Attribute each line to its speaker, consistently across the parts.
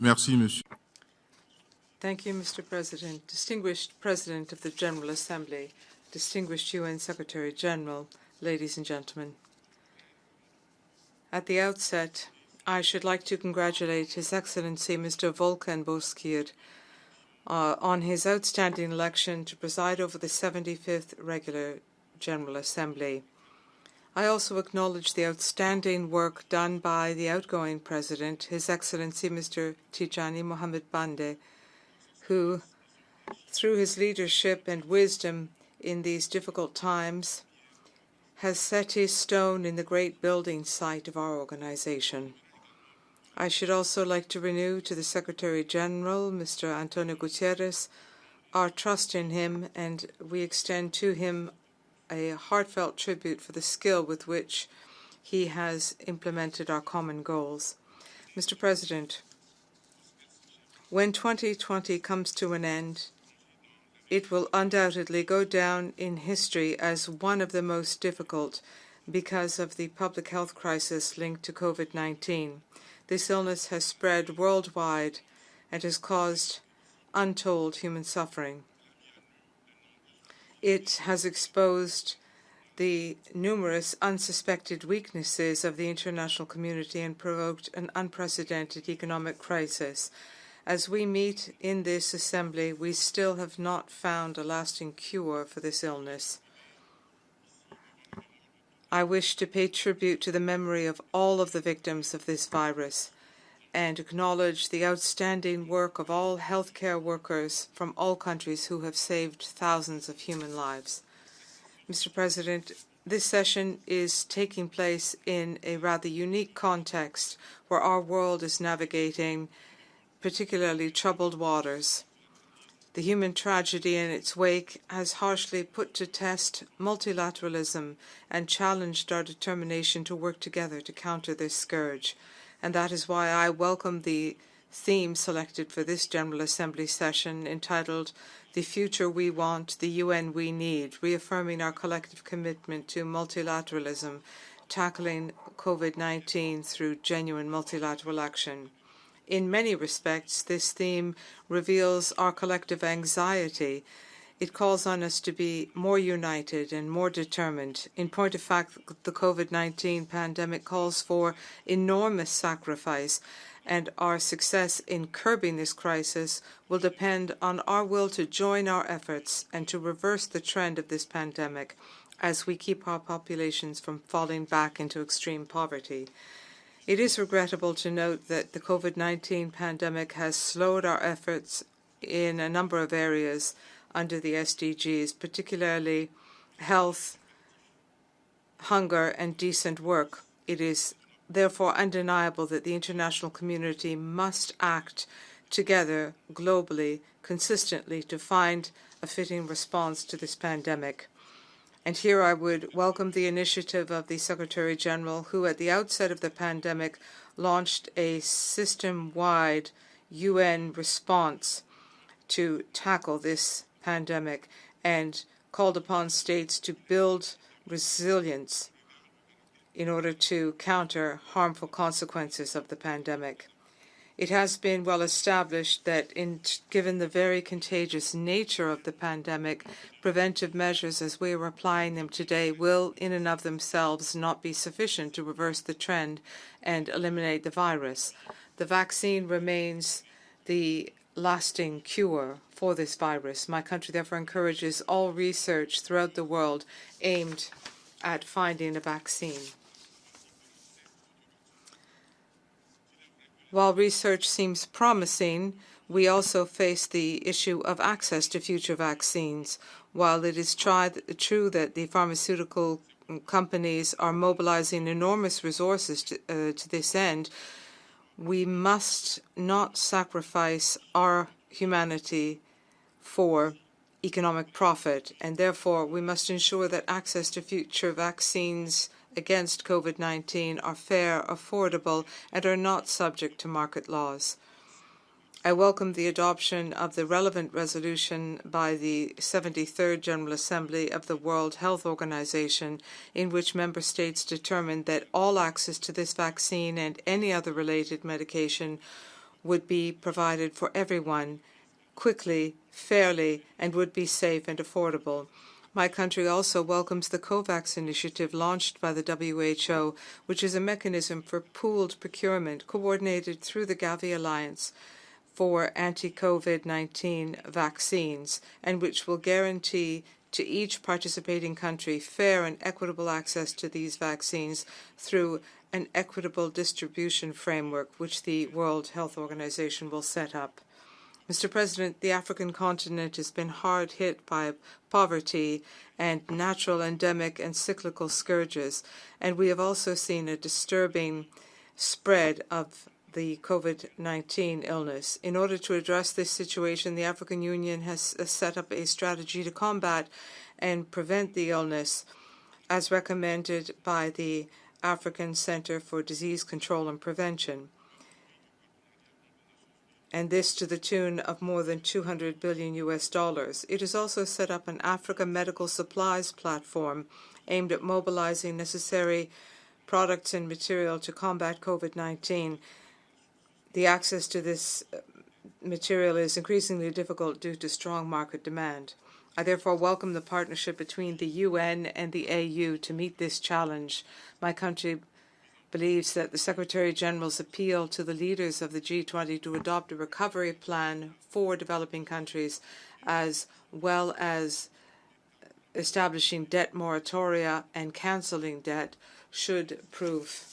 Speaker 1: Merci, Monsieur.
Speaker 2: Thank you, Mr. President. Distinguished President of the General Assembly, distinguished UN Secretary General, ladies and gentlemen. At the outset, I should like to congratulate His Excellency Mr. Volkan Bozkır on his outstanding election to preside over the 75th Regular General Assembly. I also acknowledge the outstanding work done by the outgoing President, His Excellency Mr. Tijani Mohamed Bande, who, through his leadership and wisdom in these difficult times, has set his stone in the great building site of our organization. I should also like to renew to the Secretary General, Mr. Antonio Gutierrez, our trust in him, and we extend to him a heartfelt tribute for the skill with which he has implemented our common goals. Mr. President, when 2020 comes to an end, it will undoubtedly go down in history as one of the most difficult because of the public health crisis linked to COVID-19. This illness has spread worldwide and has caused untold human suffering. It has exposed the numerous unsuspected weaknesses of the international community and provoked an unprecedented economic crisis. As we meet in this assembly, we still have not found a lasting cure for this illness. I wish to pay tribute to the memory of all of the victims of this virus and acknowledge the outstanding work of all healthcare workers from all countries who have saved thousands of human lives. Mr. President, this session is taking place in a rather unique context where our world is navigating particularly troubled waters. The human tragedy in its wake has harshly put to test multilateralism and challenged our determination to work together to counter this scourge. And that is why I welcome the theme selected for this General Assembly session entitled "The Future We Want, the UN We Need," reaffirming our collective commitment to multilateralism, tackling COVID-19 through genuine multilateral action. In many respects, this theme reveals our collective anxiety. It calls on us to be more united and more determined. In point of fact, the COVID-19 pandemic calls for enormous sacrifice, and our success in curbing this crisis will depend on our will to join our efforts and to reverse the trend of this pandemic as we keep our populations from falling back into extreme poverty. It is regrettable to note that the COVID-19 pandemic has slowed our efforts in a number of areas under the SDGs, particularly health, hunger, and decent work. It is therefore undeniable that the international community must act together globally, consistently, to find a fitting response to this pandemic. And here I would welcome the initiative of the Secretary General, who at the outset of the pandemic launched a system-wide UN response to tackle this pandemic and called upon states to build resilience in order to counter harmful consequences of the pandemic. It has been well established that given the very contagious nature of the pandemic, preventive measures as we are applying them today will in and of themselves not be sufficient to reverse the trend and eliminate the virus. The vaccine remains the lasting cure for this virus. My country therefore encourages all research throughout the world aimed at finding a vaccine. While research seems promising, we also face the issue of access to future vaccines. While it is true that the pharmaceutical companies are mobilizing enormous resources to this end, we must not sacrifice our humanity for economic profit, and therefore we must ensure that access to future vaccines against COVID-19 are fair, affordable, and are not subject to market laws. I welcome the adoption of the relevant resolution by the 73rd General Assembly of the World Health Organization, in which member states determined that all access to this vaccine and any other related medication would be provided for everyone quickly, fairly, and would be safe and affordable. My country also welcomes the COVAX initiative launched by the WHO, which is a mechanism for pooled procurement coordinated through the Gavi Alliance for anti-COVID-19 vaccines, and which will guarantee to each participating country fair and equitable access to these vaccines through an equitable distribution framework which the World Health Organization will set up. Mr. President, the African continent has been hard hit by poverty and natural, endemic, and cyclical scourges, and we have also seen a disturbing spread of the COVID-19 illness. In order to address this situation, the African Union has set up a strategy to combat and prevent the illness, as recommended by the African Center for Disease Control and Prevention, and this to the tune of more than $200 billion. It has also set up an Africa Medical Supplies platform aimed at mobilizing necessary products and material to combat COVID-19. The access to this material is increasingly difficult due to strong market demand. I therefore welcome the partnership between the UN and the AU to meet this challenge. My country believes that the Secretary General's appeal to the leaders of the G20 to adopt a recovery plan for developing countries, as well as establishing debt moratoria and cancelling debt, should prove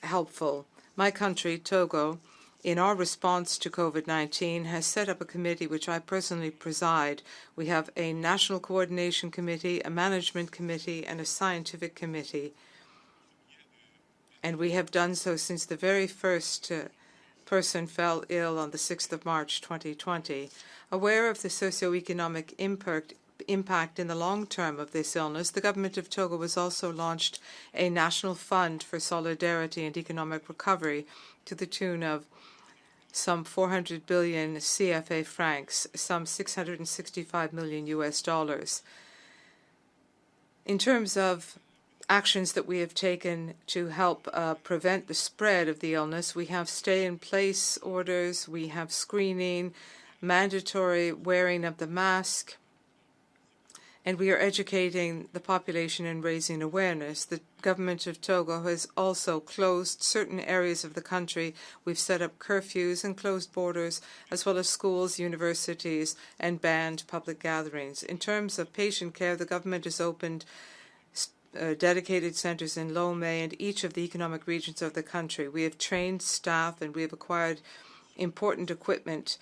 Speaker 2: helpful. My country, Togo, in our response to COVID-19, has set up a committee which I personally preside. We have a National Coordination Committee, a Management Committee, and a Scientific Committee. And we have done so since the very first person fell ill on the 6th of March 2020. Aware of the socioeconomic impact in the long term of this illness, the government of Togo has also launched a national fund for solidarity and economic recovery to the tune of some 400 billion CFA francs, some $665 million. In terms of actions that we have taken to help prevent the spread of the illness, we have stay-in-place orders, we have screening, mandatory wearing of the mask, and we are educating the population and raising awareness. The government of Togo has also closed certain areas of the country. We've set up curfews and closed borders, as well as schools, universities, and banned public gatherings. In terms of patient care, the government has opened dedicated centers in Lome and each of the economic regions of the country. We have trained staff and we have acquired important equipment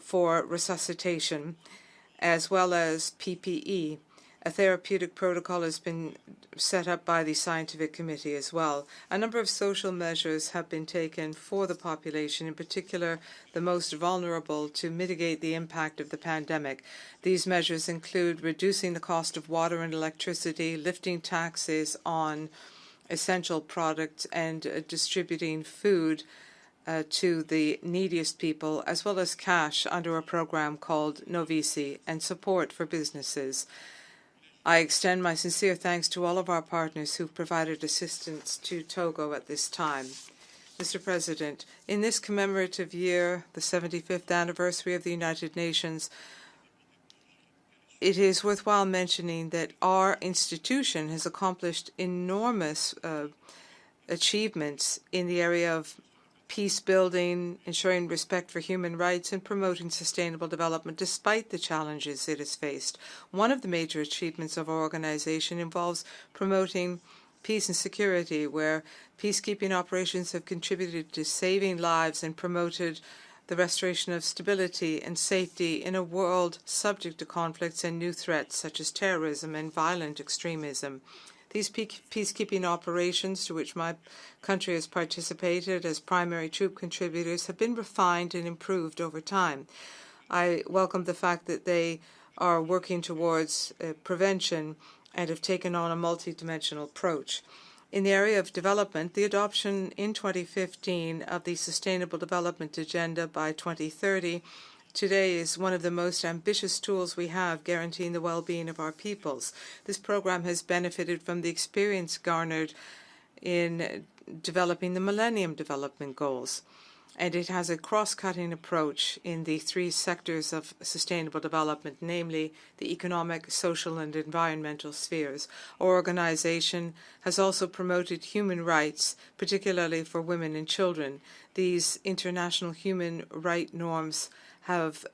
Speaker 2: for resuscitation, as well as PPE. A therapeutic protocol has been set up by the Scientific Committee as well. A number of social measures have been taken for the population, in particular the most vulnerable, to mitigate the impact of the pandemic. These measures include reducing the cost of water and electricity, lifting taxes on essential products, and distributing food to the neediest people, as well as cash under a program called Novisi, and support for businesses. I extend my sincere thanks to all of our partners who provided assistance to Togo at this time. Mr. President, in this commemorative year, the 75th anniversary of the United Nations, it is worthwhile mentioning that our institution has accomplished enormous achievements in the area of peace building, ensuring respect for human rights, and promoting sustainable development despite the challenges it has faced. One of the major achievements of our organization involves promoting peace and security, where peacekeeping operations have contributed to saving lives and promoted the restoration of stability and safety in a world subject to conflicts and new threats such as terrorism and violent extremism. These peacekeeping operations, to which my country has participated as primary troop contributors, have been refined and improved over time. I welcome the fact that they are working towards prevention and have taken on a multidimensional approach. In the area of development, the adoption in 2015 of the Sustainable Development Agenda by 2030 today is one of the most ambitious tools we have guaranteeing the well-being of our peoples. This program has benefited from the experience garnered in developing the Millennium Development Goals. and it has a cross-cutting approach in the three sectors of sustainable development, namely the economic, social, and environmental spheres. Our organization has also promoted human rights, particularly for women and children. These international human rights norms have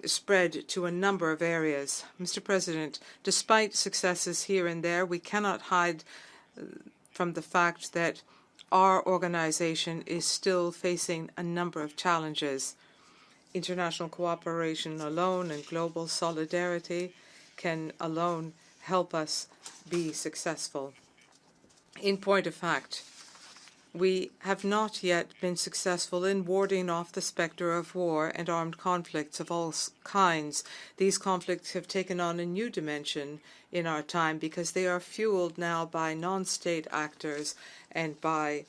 Speaker 2: spread to a number of areas. Mr. President, despite successes here and there, we cannot hide from the fact that our organization is still facing a number of challenges. International cooperation alone and global solidarity can alone help us be successful. In point of fact, we have not yet been successful in warding off the specter of war and armed conflicts of all kinds. These conflicts have taken on a new dimension in our time because they are fueled now by non-state actors and by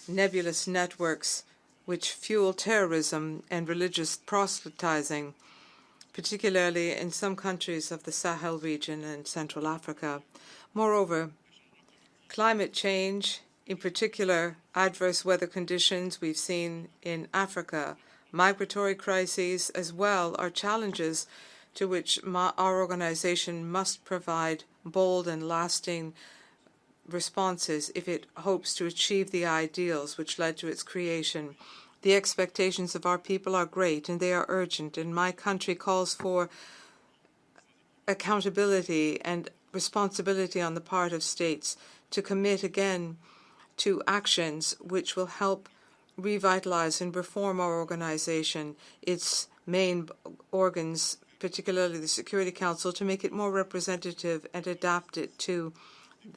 Speaker 2: nebulous networks which fuel terrorism and religious proselytizing, particularly in some countries of the Sahel region and Central Africa. Moreover, climate change, in particular adverse weather conditions we've seen in Africa, migratory crises as well, are challenges to which our organization must provide bold and lasting responses if it hopes to achieve the ideals which led to its creation. The expectations of our people are great and they are urgent, and my country calls for accountability and responsibility on the part of states to commit again to actions which will help revitalize and reform our organization, its main organs, particularly the Security Council, to make it more representative and adapt it to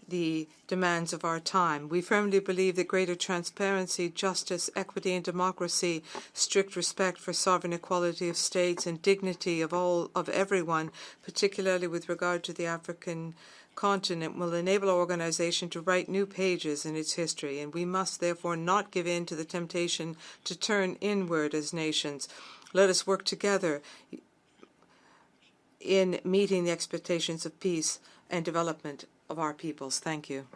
Speaker 2: the demands of our time. We firmly believe that greater transparency, justice, equity, and democracy, strict respect for sovereign equality of states, and dignity of everyone, particularly with regard to the African continent, will enable our organization to write new pages in its history, and we must therefore not give in to the temptation to turn inward as nations. Let us work together in meeting the expectations of peace and development of our peoples. Thank you.